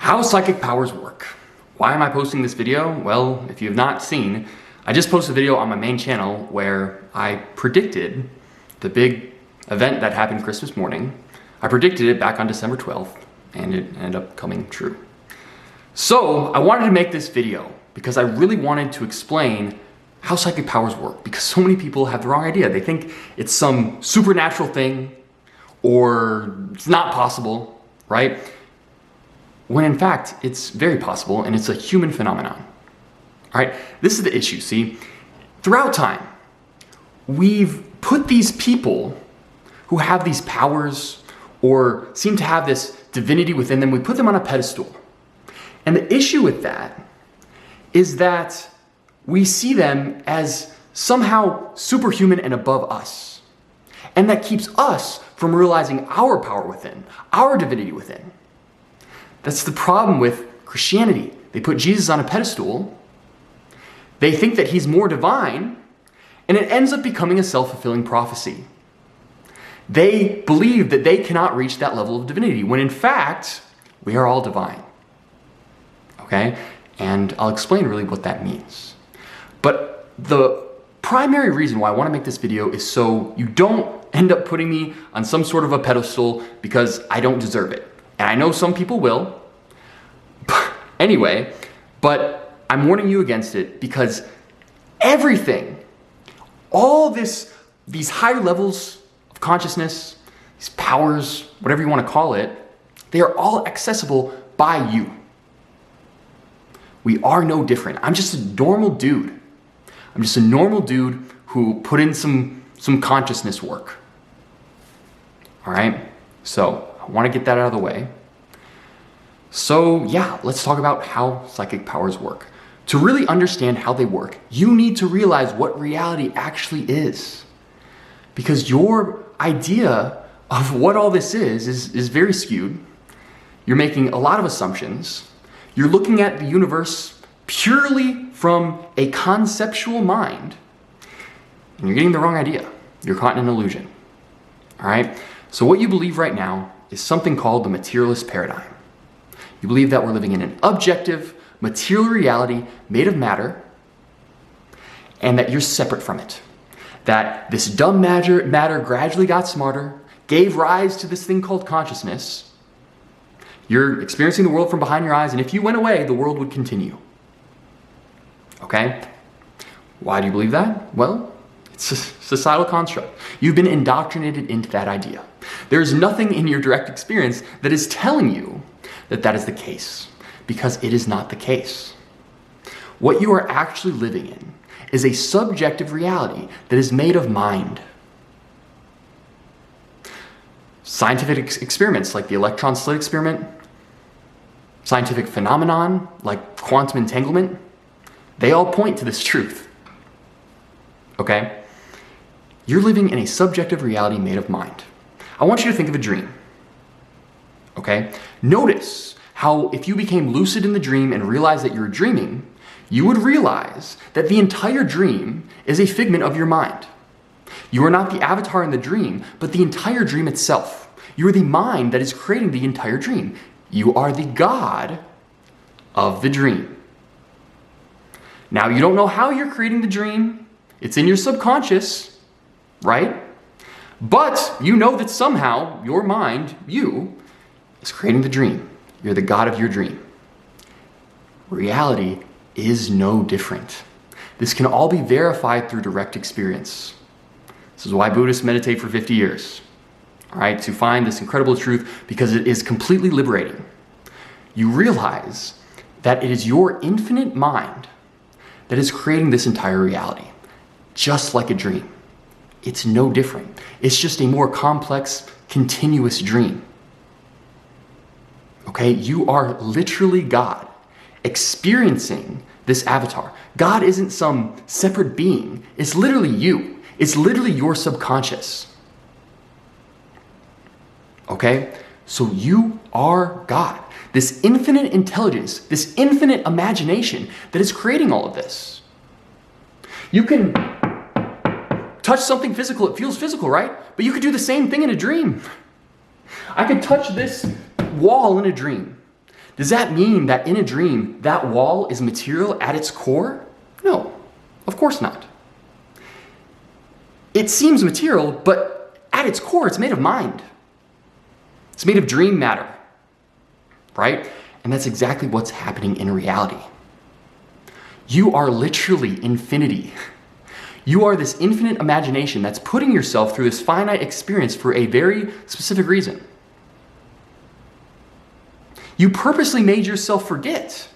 How psychic powers work. Why am I posting this video? Well, if you have not seen, I just posted a video on my main channel where I predicted the big event that happened Christmas morning. I predicted it back on December 12th, and it ended up coming true. So I wanted to make this video because I really wanted to explain how psychic powers work, because so many people have the wrong idea. They think it's some supernatural thing or it's not possible, right? When in fact, it's very possible and it's a human phenomenon. All right, this is the issue, see? Throughout time, we've put these people who have these powers or seem to have this divinity within them, we put them on a pedestal. And the issue with that is that we see them as somehow superhuman and above us. And that keeps us from realizing our power within, our divinity within. That's the problem with Christianity. They put Jesus on a pedestal, they think that he's more divine, and it ends up becoming a self-fulfilling prophecy. They believe that they cannot reach that level of divinity, when in fact, we are all divine. Okay? And I'll explain really what that means. But the primary reason why I want to make this video is so you don't end up putting me on some sort of a pedestal because I don't deserve it. And I know some people will. Anyway, but I'm warning you against it because everything, all these higher levels of consciousness, these powers, whatever you want to call it, they are all accessible by you. We are no different. I'm just a normal dude. I'm just a normal dude who put in some consciousness work. All right? So I want to get that out of the way. So yeah, let's talk about how psychic powers work. To really understand how they work, you need to realize what reality actually is. Because your idea of what all this is very skewed. You're making a lot of assumptions. You're looking at the universe purely from a conceptual mind, and you're getting the wrong idea. You're caught in an illusion. All right? So what you believe right now is something called the Materialist Paradigm. You believe that we're living in an objective, material reality made of matter, and that you're separate from it. That this dumb matter gradually got smarter, gave rise to this thing called consciousness. You're experiencing the world from behind your eyes, and if you went away, the world would continue. Okay? Why do you believe that? Well, it's a societal construct. You've been indoctrinated into that idea. There's nothing in your direct experience that is telling you that that is the case, because it is not the case. What you are actually living in is a subjective reality that is made of mind. Scientific experiments like the electron slit experiment, scientific phenomenon like quantum entanglement, they all point to this truth. Okay? You're living in a subjective reality made of mind. I want you to think of a dream. Okay? Notice how if you became lucid in the dream and realized that you're dreaming, you would realize that the entire dream is a figment of your mind. You are not the avatar in the dream, but the entire dream itself. You are the mind that is creating the entire dream. You are the God of the dream. Now, you don't know how you're creating the dream. It's in your subconscious, right? But you know that somehow your mind, you, is creating the dream. You're the God of your dream. Reality is no different. This can all be verified through direct experience. This is why Buddhists meditate for 50 years, all right, to find this incredible truth, because it is completely liberating. You realize that it is your infinite mind that is creating this entire reality, just like a dream. It's no different. It's just a more complex, continuous dream. Okay, you are literally God experiencing this avatar. God isn't some separate being. It's literally you. It's literally your subconscious. Okay? So you are God. This infinite intelligence, this infinite imagination that is creating all of this. You can touch something physical, it feels physical, right? But you could do the same thing in a dream. I could touch this wall in a dream. Does that mean that in a dream, that wall is material at its core? No, of course not. It seems material, but at its core, it's made of mind. It's made of dream matter, right? And that's exactly what's happening in reality. You are literally infinity. You are this infinite imagination that's putting yourself through this finite experience for a very specific reason. You purposely made yourself forget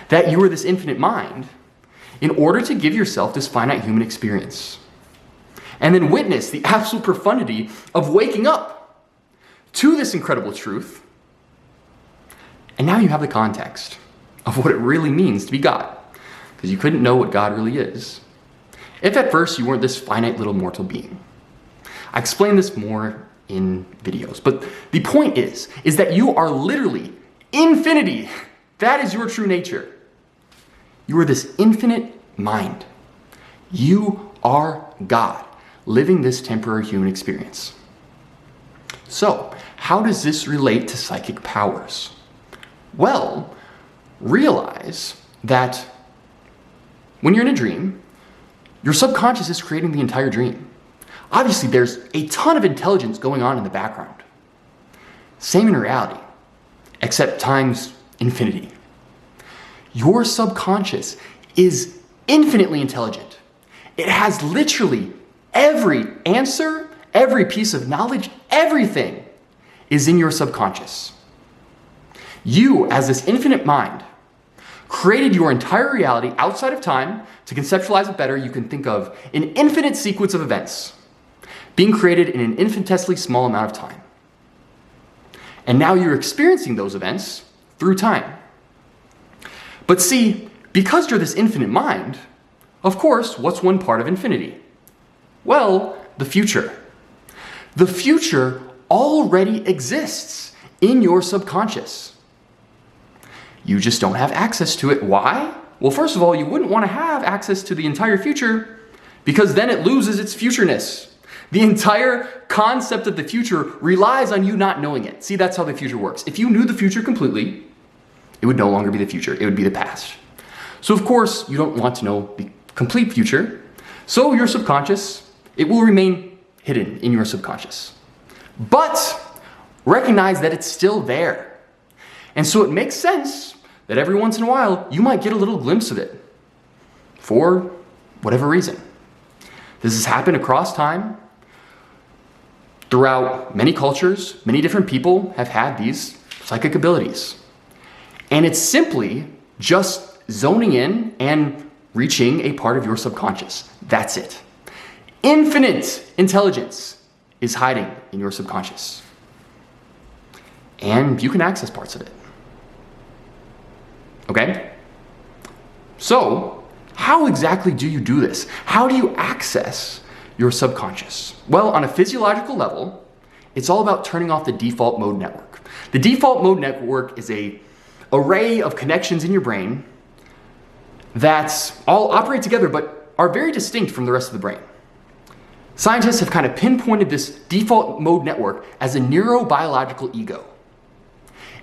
that you are this infinite mind in order to give yourself this finite human experience. And then witness the absolute profundity of waking up to this incredible truth. And now you have the context of what it really means to be God, because you couldn't know what God really is if at first you weren't this finite little mortal being. I explain this more in videos, but the point is that you are literally infinity. That is your true nature. You are this infinite mind. You are God, living this temporary human experience. So, how does this relate to psychic powers? Well, realize that when you're in a dream, your subconscious is creating the entire dream. Obviously, there's a ton of intelligence going on in the background. Same in reality, except times infinity. Your subconscious is infinitely intelligent. It has literally every answer, every piece of knowledge, everything is in your subconscious. You, as this infinite mind, created your entire reality outside of time. To conceptualize it better, you can think of an infinite sequence of events being created in an infinitesimally small amount of time. And now you're experiencing those events through time. But see, because you're this infinite mind, of course, what's one part of infinity? Well, the future. The future already exists in your subconscious. You just don't have access to it. Why? Well, first of all, you wouldn't want to have access to the entire future because then it loses its futureness. The entire concept of the future relies on you not knowing it. See, that's how the future works. If you knew the future completely, it would no longer be the future. It would be the past. So of course, you don't want to know the complete future. So your subconscious, it will remain hidden in your subconscious. But recognize that it's still there. And so it makes sense that every once in a while, you might get a little glimpse of it for whatever reason. This has happened across time. Throughout many cultures, many different people have had these psychic abilities. And it's simply just zoning in and reaching a part of your subconscious. That's it. Infinite intelligence is hiding in your subconscious. And you can access parts of it. Okay? So, how exactly do you do this? How do you access your subconscious? Well, on a physiological level, it's all about turning off the default mode network. The default mode network is an array of connections in your brain that all operate together but are very distinct from the rest of the brain. Scientists have kind of pinpointed this default mode network as a neurobiological ego.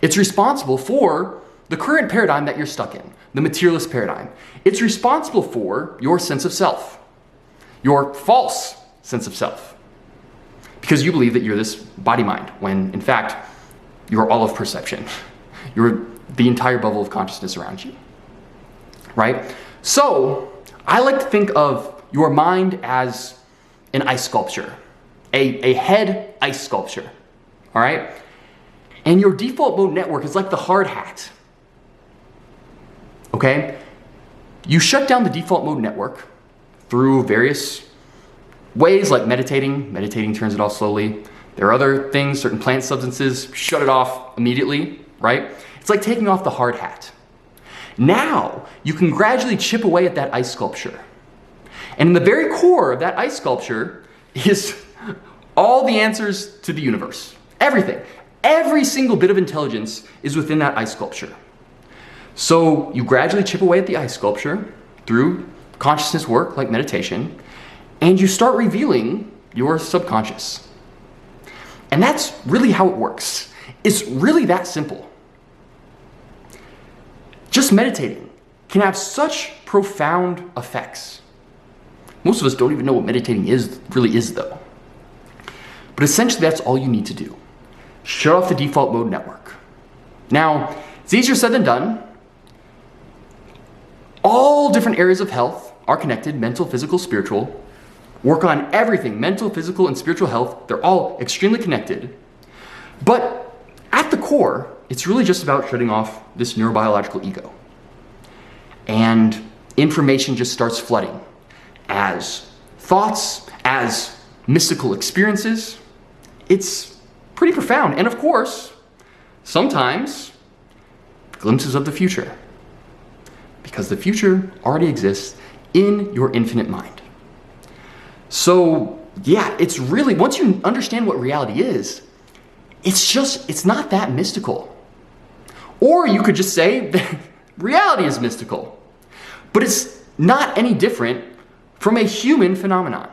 It's responsible for the current paradigm that you're stuck in, the materialist paradigm. It's responsible for your sense of self, your false sense of self, because you believe that you're this body mind, when in fact, you're all of perception. You're the entire bubble of consciousness around you, right? So I like to think of your mind as an ice sculpture, a head ice sculpture, all right? And your default mode network is like the hard hat, okay? You shut down the default mode network through various ways like meditating. Meditating turns it off slowly. There are other things, certain plant substances, shut it off immediately, right? It's like taking off the hard hat. Now, you can gradually chip away at that ice sculpture. And in the very core of that ice sculpture is all the answers to the universe. Everything. Every single bit of intelligence is within that ice sculpture. So you gradually chip away at the ice sculpture through consciousness work like meditation, and you start revealing your subconscious. And that's really how it works. It's really that simple. just meditating can have such profound effects. Most of us don't even know what meditating really is though. But essentially that's all you need to do. Shut off the default mode network. Now, it's easier said than done. All different areas of health are connected: mental, physical, spiritual. Work on everything, mental, physical, and spiritual health. They're all extremely connected. But at the core, it's really just about shutting off this neurobiological ego. And information just starts flooding as thoughts, as mystical experiences. It's pretty profound. And of course, sometimes glimpses of the future. Because the future already exists in your infinite mind. So yeah, it's really, once you understand what reality is, it's not that mystical. Or you could just say that reality is mystical, but it's not any different from a human phenomenon.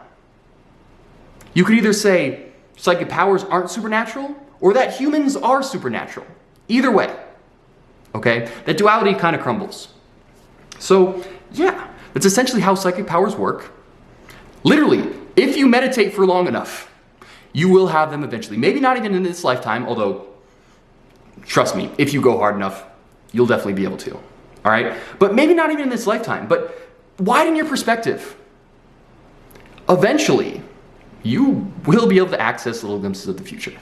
You could either say psychic powers aren't supernatural or that humans are supernatural. Either way, okay? That duality kind of crumbles. So yeah, that's essentially how psychic powers work. Literally, if you meditate for long enough, you will have them eventually. Maybe not even in this lifetime, although, trust me, if you go hard enough, you'll definitely be able to, all right? But maybe not even in this lifetime, but widen your perspective. Eventually, you will be able to access little glimpses of the future.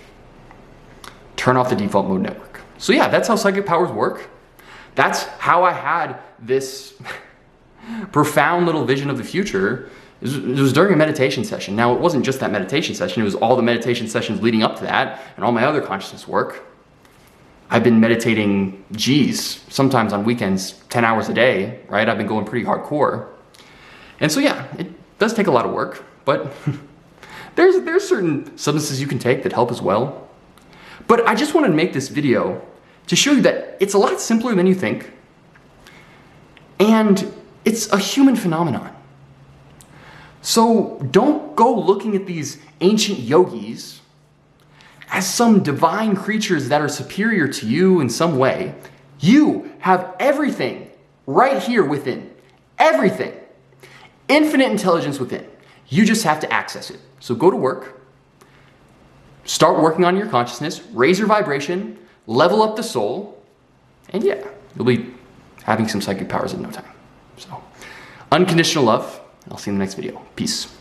Turn off the default mode network. So yeah, that's how psychic powers work. That's how I had this profound little vision of the future. It was during a meditation session. Now, it wasn't just that meditation session. It was all the meditation sessions leading up to that and all my other consciousness work. I've been meditating, sometimes on weekends, 10 hours a day, right? I've been going pretty hardcore. And so yeah, it does take a lot of work, but there's certain substances you can take that help as well. But I just wanted to make this video to show you that it's a lot simpler than you think. And it's a human phenomenon. So don't go looking at these ancient yogis as some divine creatures that are superior to you in some way. You have everything right here within. Everything. Infinite intelligence within. You just have to access it. So go to work. Start working on your consciousness. Raise your vibration. Level up the soul. And yeah, you'll be having some psychic powers in no time. So, unconditional love. I'll see you in the next video. Peace.